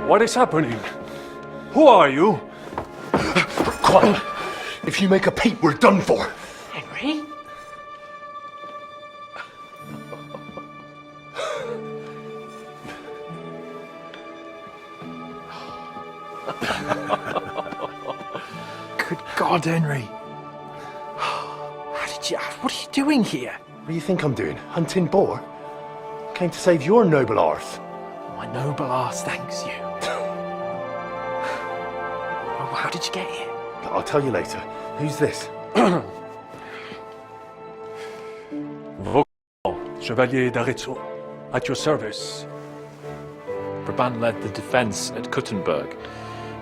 What is happening? Who are you? Quiet. If you make a peep, we're done for. Henry? Good God, Henry. What are you doing here? What do you think I'm doing? Hunting boar? Came to save your noble arse. My noble arse thanks you. Oh, how did you get here? I'll tell you later. Who's this? Chevalier d'Arezzo, at your service. Brabant led the defense at Kuttenberg.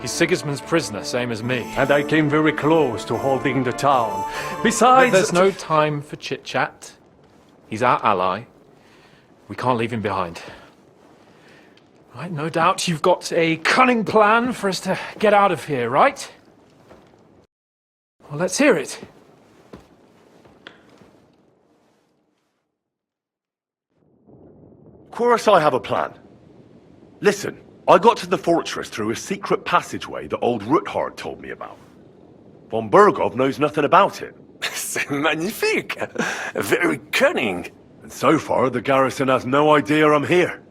He's Sigismund's prisoner, same as me. And I came very close to holding the town. Besides... But there's no time for chit-chat. He's our ally. We can't leave him behind. Right, no doubt you've got a cunning plan for us to get out of here, right? Well, let's hear it. Of course I have a plan. Listen, I got to the fortress through a secret passageway that old Ruthard told me about. Von Bergov knows nothing about it. C'est magnifique! Very cunning. And so far, the garrison has no idea I'm here.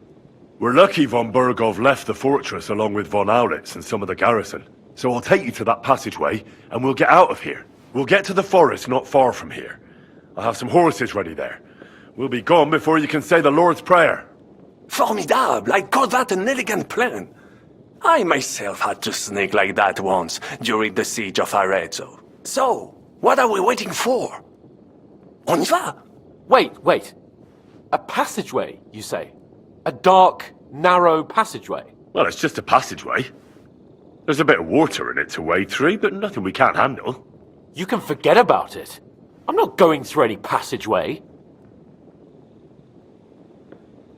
We're lucky von Bergov left the fortress along with von Aulitz and some of the garrison. So I'll take you to that passageway, and we'll get out of here. We'll get to the forest not far from here. I'll have some horses ready there. We'll be gone before you can say the Lord's Prayer. Formidable! I call that an elegant plan. I myself had to sneak like that once during the siege of Arezzo. So, what are we waiting for? On y va! Wait. A passageway, you say? A dark, narrow passageway? Well, it's just a passageway. There's a bit of water in it to wade through, but nothing we can't handle. You can forget about it. I'm not going through any passageway.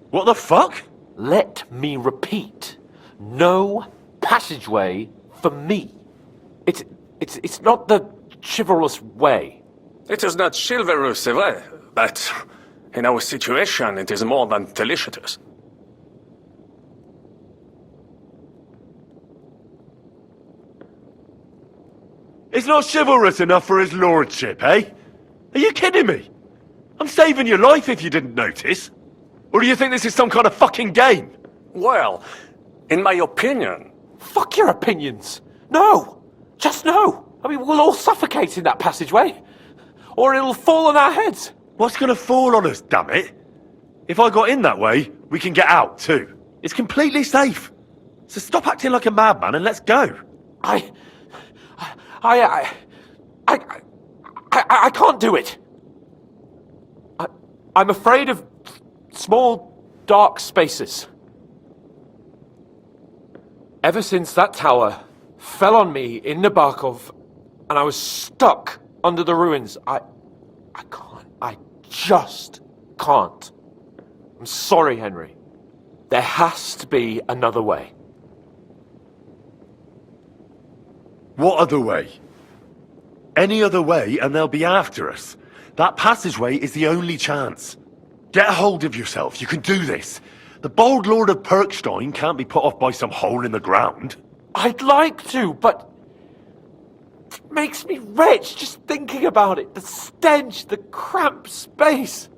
What the fuck? Let me repeat. No passageway for me. It's not the chivalrous way. It is not chivalrous, c'est vrai, but in our situation it is more than delicious. It's not chivalrous enough for his lordship, eh? Are you kidding me? I'm saving your life if you didn't notice. Or do you think this is some kind of fucking game? Well, in my opinion... Fuck your opinions. No. Just no. I mean, we'll all suffocate in that passageway. Or it'll fall on our heads. What's gonna fall on us, damn it? If I got in that way, we can get out, too. It's completely safe. So stop acting like a madman and let's go. I can't do it. I'm afraid of small, dark spaces. Ever since that tower fell on me in Nabokov, and I was stuck under the ruins, I can't. I just can't. I'm sorry, Henry. There has to be another way. What other way? Any other way and they'll be after us. That passageway is the only chance. Get a hold of yourself. You can do this. The bold Lord of Perkstein can't be put off by some hole in the ground. I'd like to, but it makes me wretched just thinking about it. The stench, the cramped space.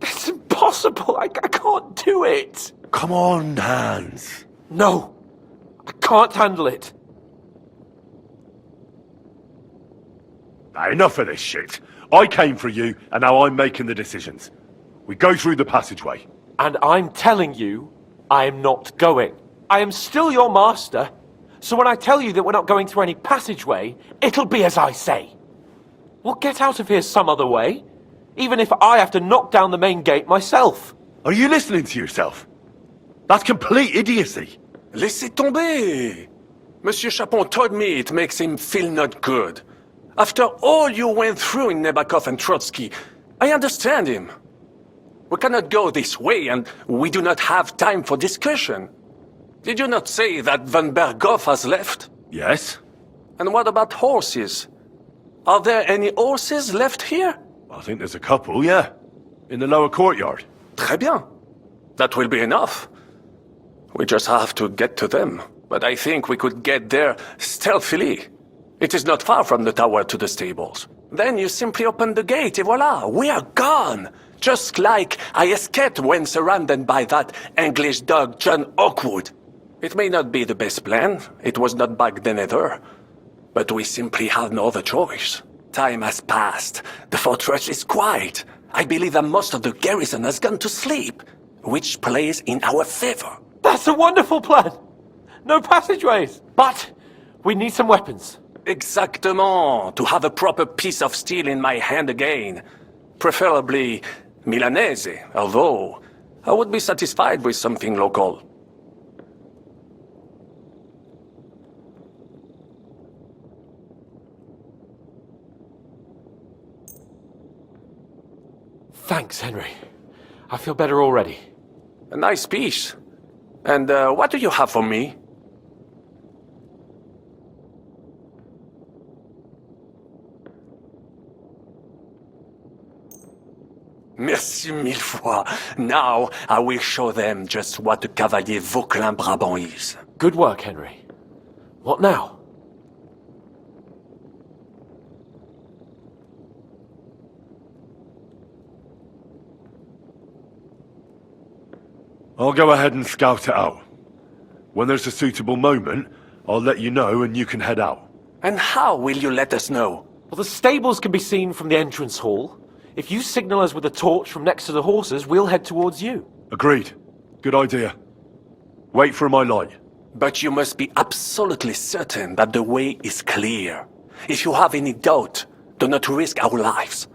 It's impossible. I can't do it. Come on, Hans. No, I can't handle it. Enough of this shit. I came for you, and now I'm making the decisions. We go through the passageway. And I'm telling you, I am not going. I am still your master, so when I tell you that we're not going through any passageway, it'll be as I say. We'll get out of here some other way, even if I have to knock down the main gate myself. Are you listening to yourself? That's complete idiocy. Laissez tomber! Monsieur Capon told me it makes him feel not good. After all you went through in Nabokov and Trotsky, I understand him. We cannot go this way, and we do not have time for discussion. Did you not say that von Bergov has left? Yes? And what about horses? Are there any horses left here? I think there's a couple, yeah. In the lower courtyard. Très bien. That will be enough. We just have to get to them. But I think we could get there stealthily. It is not far from the tower to the stables. Then you simply open the gate, et voila, we are gone! Just like I escaped when surrounded by that English dog John Oakwood. It may not be the best plan, it was not back then either. But we simply had no other choice. Time has passed. The fortress is quiet. I believe that most of the garrison has gone to sleep, which plays in our favor. That's a wonderful plan! No passageways! But we need some weapons. Exactement. To have a proper piece of steel in my hand again. Preferably Milanese, although I would be satisfied with something local. Thanks, Henry. I feel better already. A nice piece. And what do you have for me? Merci mille fois. Now I will show them just what a Cavalier Vauquelin Brabant is. Good work, Henry. What now? I'll go ahead and scout it out. When there's a suitable moment, I'll let you know and you can head out. And how will you let us know? Well, the stables can be seen from the entrance hall. If you signal us with a torch from next to the horses, we'll head towards you. Agreed. Good idea. Wait for my light. But you must be absolutely certain that the way is clear. If you have any doubt, do not risk our lives.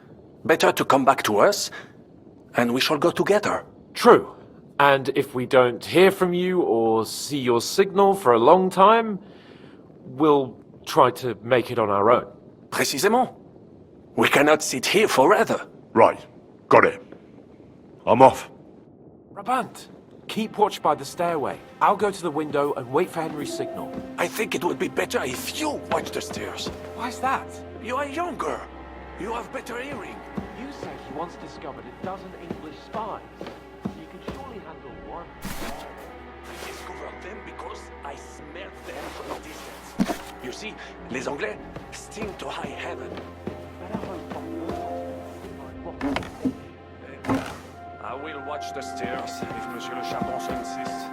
Better to come back to us, and we shall go together. True. And if we don't hear from you or see your signal for a long time, we'll try to make it on our own. Précisément. We cannot sit here forever. Right. Got it. I'm off. Brabant, keep watch by the stairway. I'll go to the window and wait for Henry's signal. I think it would be better if you watch the stairs. Why's that? You are younger. You have better hearing. You say he once discovered a dozen English spies. You can surely handle one. I discovered them because I smelled them from a distance. You see, les Anglais sting to high heaven. I will watch the stairs if Monsieur le Chapon so insists.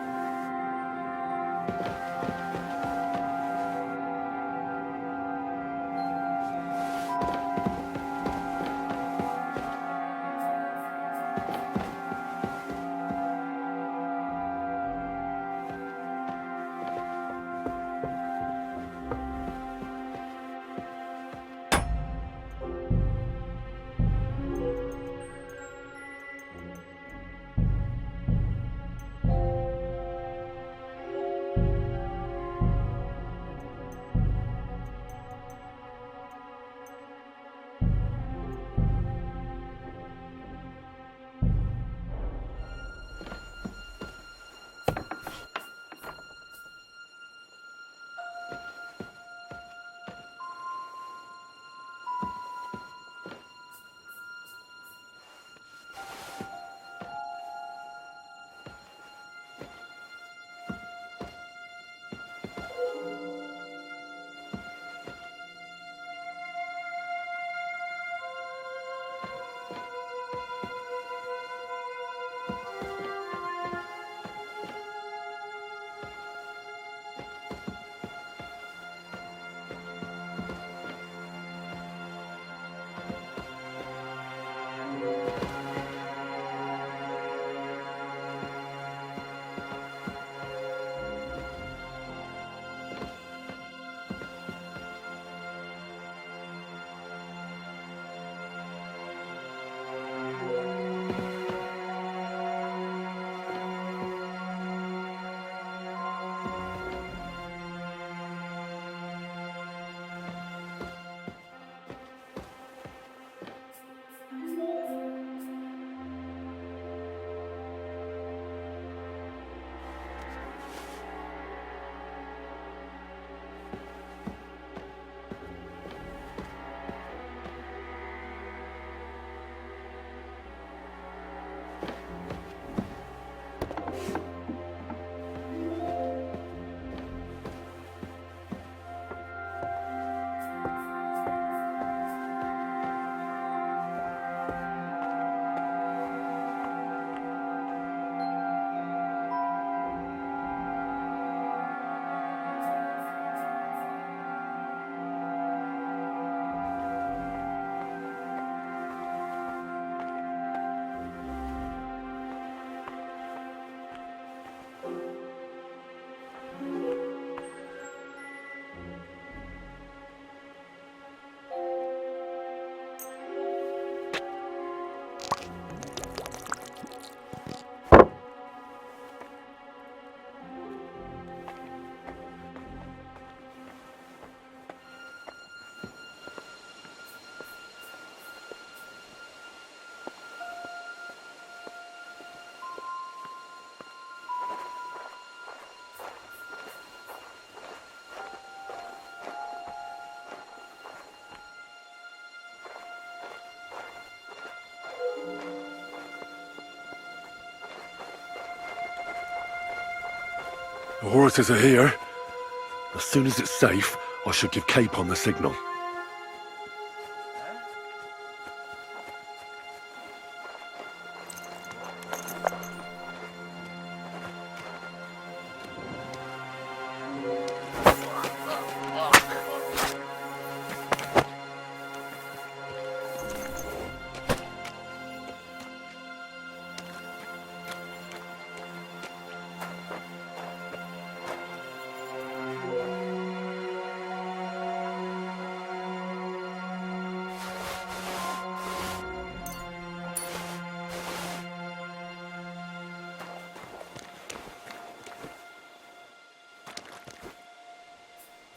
The horses are here. As soon as it's safe, I should give Capon the signal.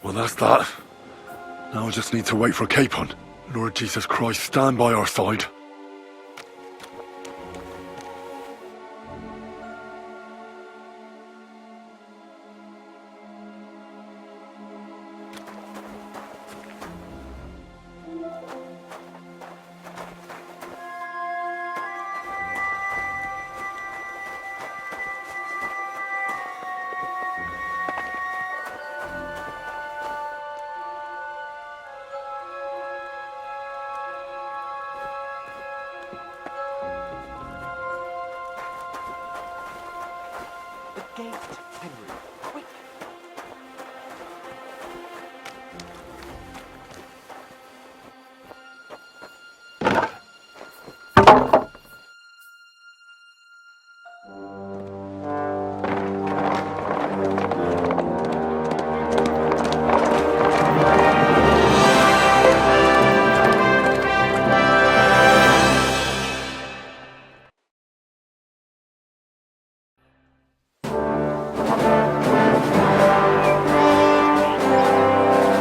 Well, that's that. Now I just need to wait for Capon. Lord Jesus Christ, stand by our side.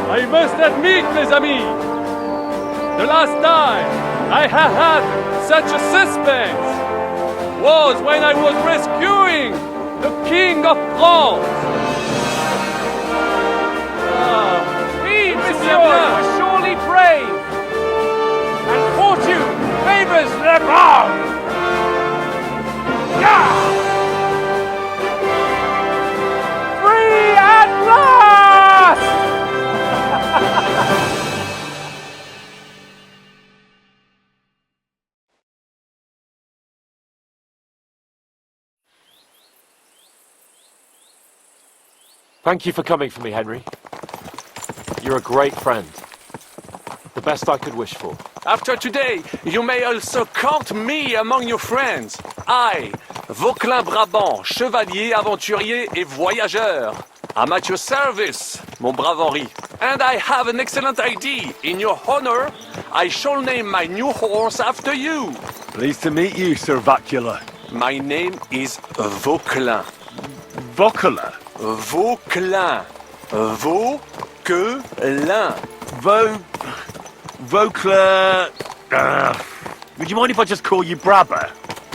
I must admit, mes amis, the last time I have had such a suspense was when I was rescuing the King of France. Oui, monsieur, you are surely brave. And fortune favors the brave. Yeah! Free at last! Thank you for coming for me, Henry. You're a great friend. The best I could wish for. After today, you may also count me among your friends. I, Vauquelin Brabant, chevalier, aventurier et voyageur. I'm at your service, mon brave Henri. And I have an excellent idea. In your honor, I shall name my new horse after you. Pleased to meet you, Sir Vacula. My name is Vauquelin. Vocula? Vauquelin. Vauquelin. Vocla... would you mind if I just call you Brabber?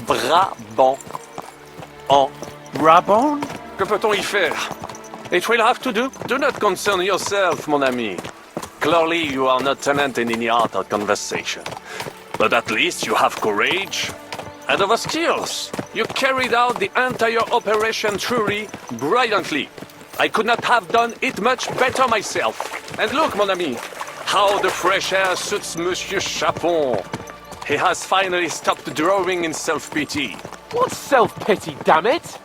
Brabant. En. Brabon? Que peut-on y faire? It will have to do. Do not concern yourself, mon ami. Clearly, you are not tenant in any art or conversation. But at least you have courage and other skills. You carried out the entire operation truly brilliantly. I could not have done it much better myself. And look, mon ami, how the fresh air suits Monsieur Capon. He has finally stopped drawing in self-pity. What self-pity, damn it?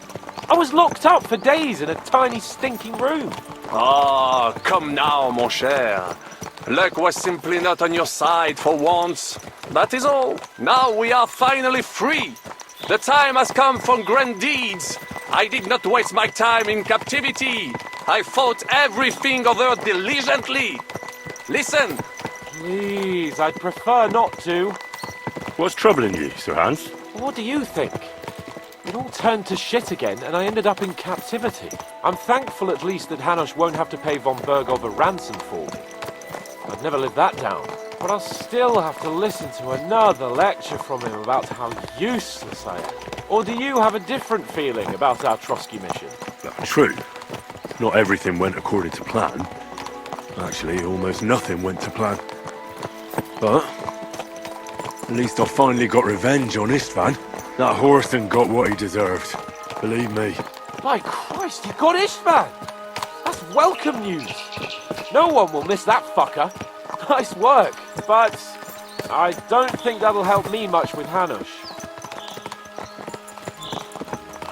I was locked up for days in a tiny stinking room. Ah, come now, mon cher. Luck was simply not on your side for once. That is all. Now we are finally free. The time has come for grand deeds. I did not waste my time in captivity. I fought everything over diligently. Listen. Please, I'd prefer not to. What's troubling you, Sir Hans? What do you think? It all turned to shit again, and I ended up in captivity. I'm thankful at least that Hanush won't have to pay von Bergov a ransom for me. I'd never live that down. But I'll still have to listen to another lecture from him about how useless I am. Or do you have a different feeling about our Trotsky mission? True. Not everything went according to plan. Actually, almost nothing went to plan. But at least I finally got revenge on Istvan. That Horsten got what he deserved. Believe me. My Christ, you got Ishvan! That's welcome news! No one will miss that fucker. Nice work, but I don't think that'll help me much with Hanush.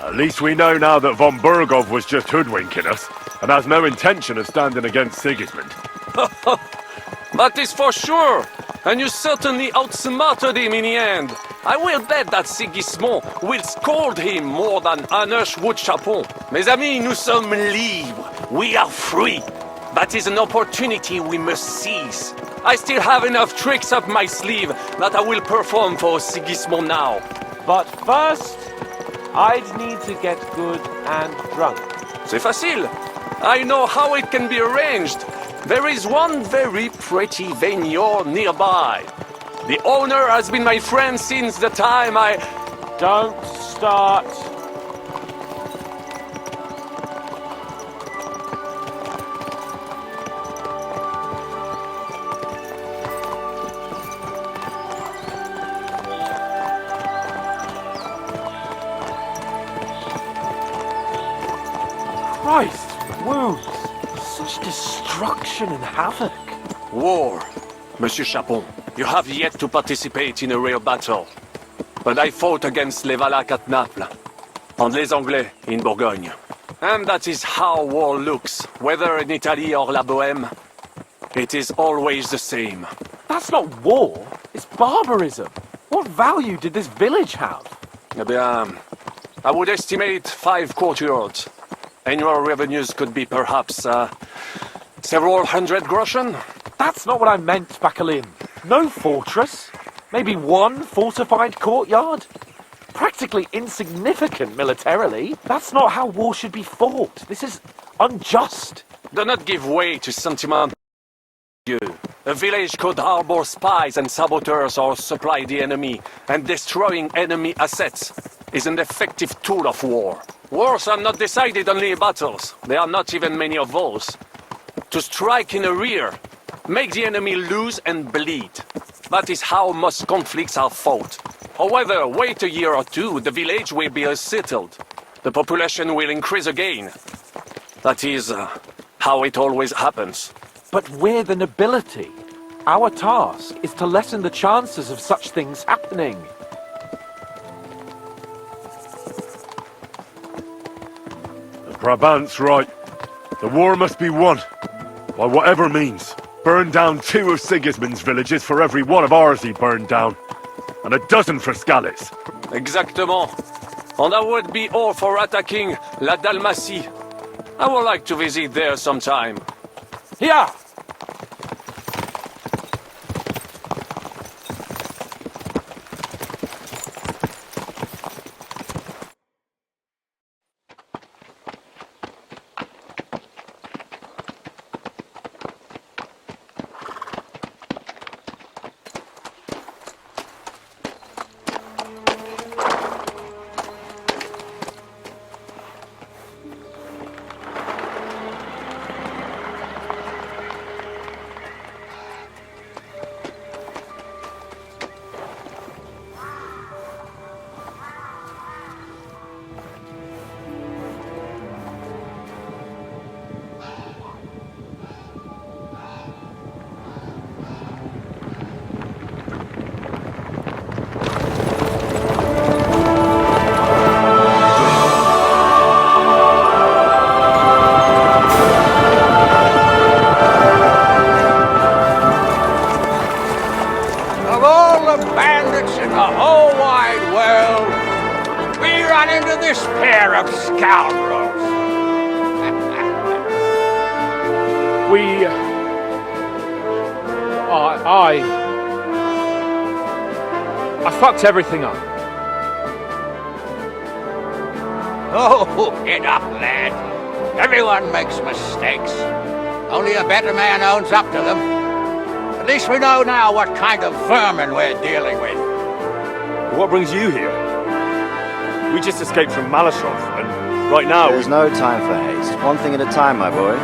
At least we know now that von Burgov was just hoodwinking us, and has no intention of standing against Sigismund. That is for sure! And you certainly outsmarted him in the end. I will bet that Sigismund will scold him more than Hanush would Capon. Mes amis, nous sommes libres. We are free. That is an opportunity we must seize. I still have enough tricks up my sleeve that I will perform for Sigismund now. But first, I'd need to get good and drunk. C'est facile. I know how it can be arranged. There is one very pretty vineyard nearby. The owner has been my friend since the time I... Don't start. Christ, wounds. Such destruction and havoc. War, Monsieur Capon. You have yet to participate in a real battle. But I fought against les Valaques at Naples, and les Anglais in Bourgogne. And that is how war looks, whether in Italy or La Bohème. It is always the same. That's not war, it's barbarism. What value did this village have? Eh bien, I would estimate 5 courtyards. Annual revenues could be perhaps, several hundred groschen. That's not what I meant, Bakalin. No fortress. Maybe one fortified courtyard. Practically insignificant militarily. That's not how war should be fought. This is unjust. Do not give way to sentiment. A village could harbor spies and saboteurs or supply the enemy, and destroying enemy assets is an effective tool of war. Wars are not decided only in battles. There are not even many of those. To strike in the rear, make the enemy lose and bleed. That is how most conflicts are fought. However, wait a year or two, the village will be settled. The population will increase again. That is how it always happens. But we're the nobility. Our task is to lessen the chances of such things happening. Brabant's right. The war must be won. By whatever means. Burn down 2 of Sigismund's villages for every one of ours he burned down. And a dozen for Skalitz. Exactement. And I would be all for attacking La Dalmatie. I would like to visit there sometime. Here! I fucked everything up. Oh, get up, lad. Everyone makes mistakes. Only a better man owns up to them. At least we know now what kind of vermin we're dealing with. What brings you here? We just escaped from Maleshov, and right now... There's no time for haste. One thing at a time, my boy.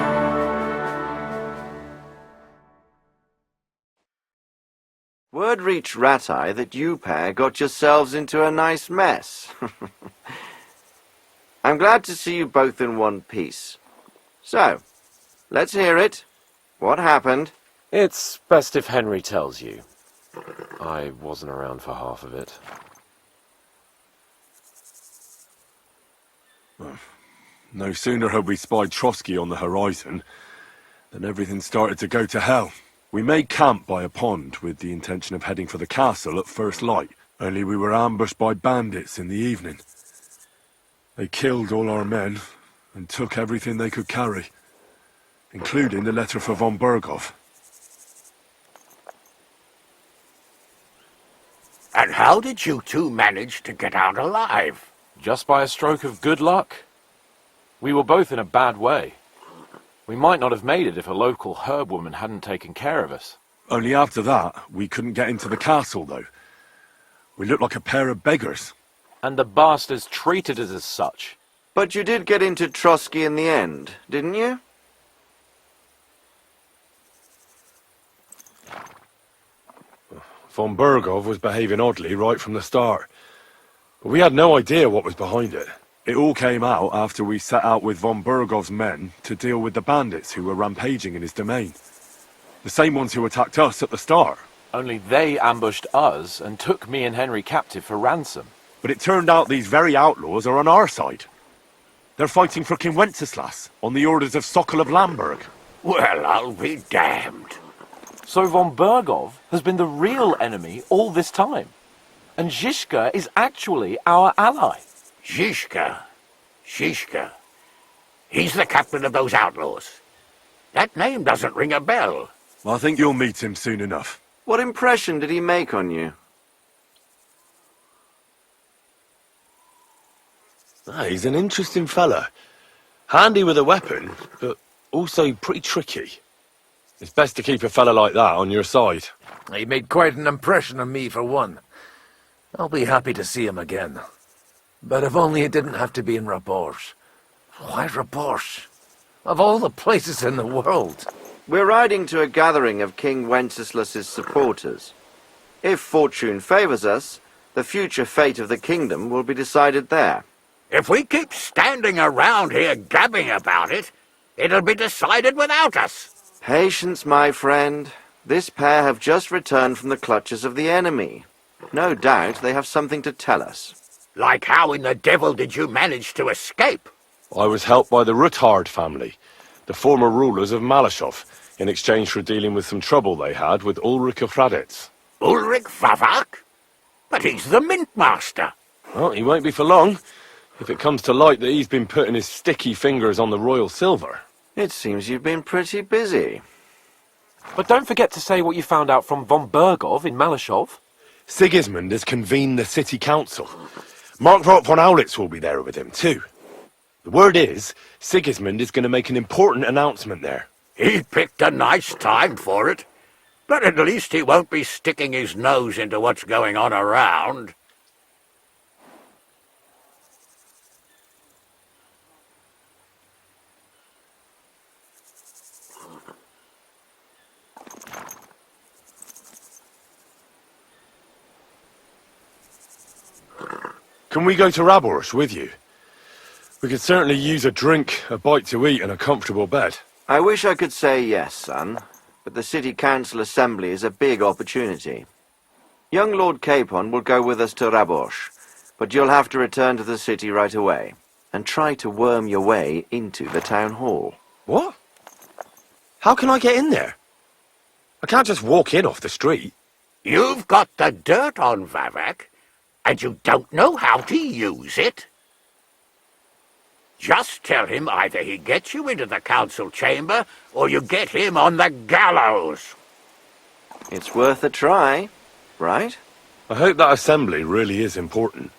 Word reached Ratai that you pair got yourselves into a nice mess. I'm glad to see you both in one piece. So, let's hear it. What happened? It's best if Henry tells you. I wasn't around for half of it. No sooner had we spied Trotsky on the horizon than everything started to go to hell. We made camp by a pond with the intention of heading for the castle at first light, only we were ambushed by bandits in the evening. They killed all our men and took everything they could carry, including the letter for von Berghoff. And how did you two manage to get out alive? Just by a stroke of good luck. We were both in a bad way. We might not have made it if a local herb woman hadn't taken care of us. Only after that, we couldn't get into the castle, though. We looked like a pair of beggars. And the bastards treated us as such. But you did get into Trotsky in the end, didn't you? Von Berghoff was behaving oddly right from the start. But we had no idea what was behind it. It all came out after we set out with von Berghoff's men to deal with the bandits who were rampaging in his domain. The same ones who attacked us at the start. Only they ambushed us and took me and Henry captive for ransom. But it turned out these very outlaws are on our side. They're fighting for King Wenceslas on the orders of Sokol of Lamberg. Well, I'll be damned. So von Berghoff has been the real enemy all this time. And Zizka is actually our ally. Zizka. Zizka. He's the captain of those outlaws. That name doesn't ring a bell. I think you'll meet him soon enough. What impression did he make on you? He's an interesting fella. Handy with a weapon, but also pretty tricky. It's best to keep a fella like that on your side. He made quite an impression on me, for one. I'll be happy to see him again. But if only it didn't have to be in Rabosh. Why Rabosh? Of all the places in the world. We're riding to a gathering of King Wenceslas's supporters. If fortune favors us, the future fate of the kingdom will be decided there. If we keep standing around here gabbing about it, it'll be decided without us. Patience, my friend. This pair have just returned from the clutches of the enemy. No doubt they have something to tell us. Like how in the devil did you manage to escape? I was helped by the Ruthard family, the former rulers of Maleshov, in exchange for dealing with some trouble they had with Ulrich of Raditz. Ulrich Favak? But he's the mint master. Well, he won't be for long, if it comes to light that he's been putting his sticky fingers on the royal silver. It seems you've been pretty busy. But don't forget to say what you found out from von Berghoff in Maleshov. Sigismund has convened the city council. Markvart von Aulitz will be there with him, too. The word is, Sigismund is going to make an important announcement there. He picked a nice time for it. But at least he won't be sticking his nose into what's going on around. Can we go to Raborsh with you? We could certainly use a drink, a bite to eat, and a comfortable bed. I wish I could say yes, son, but the city council assembly is a big opportunity. Young Lord Capon will go with us to Raborsh, but you'll have to return to the city right away, and try to worm your way into the town hall. What? How can I get in there? I can't just walk in off the street. You've got the dirt on Vavak, and you don't know how to use it? Just tell him either he gets you into the council chamber, or you get him on the gallows. It's worth a try, right? I hope that assembly really is important.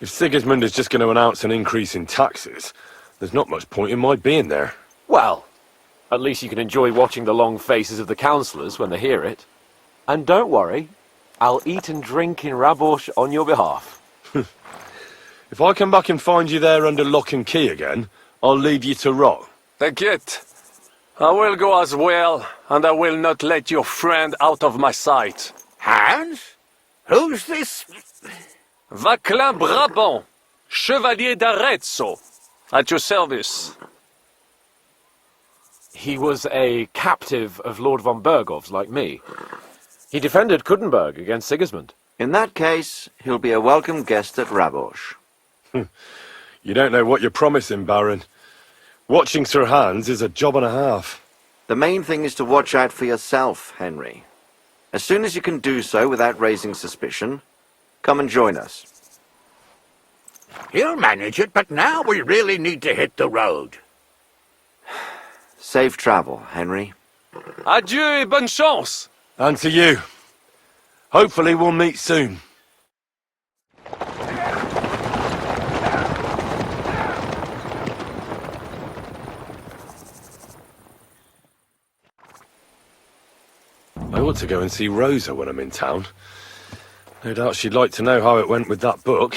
If Sigismund is just going to announce an increase in taxes, there's not much point in my being there. Well, at least you can enjoy watching the long faces of the councillors when they hear it. And don't worry, I'll eat and drink in Raborsh on your behalf. If I come back and find you there under lock and key again, I'll leave you to rot. Take it. I will go as well, and I will not let your friend out of my sight. Hans? Who's this? Vaclin Brabant, Chevalier d'Arezzo. At your service. He was a captive of Lord von Bergov's, like me. He defended Kuttenberg against Sigismund. In that case, he'll be a welcome guest at Rabosh. You don't know what you're promising, Baron. Watching Sir Hans is a job and a half. The main thing is to watch out for yourself, Henry. As soon as you can do so without raising suspicion, come and join us. He'll manage it, but now we really need to hit the road. Safe travel, Henry. Adieu et bonne chance! And to you. Hopefully we'll meet soon. I ought to go and see Rosa when I'm in town. No doubt she'd like to know how it went with that book.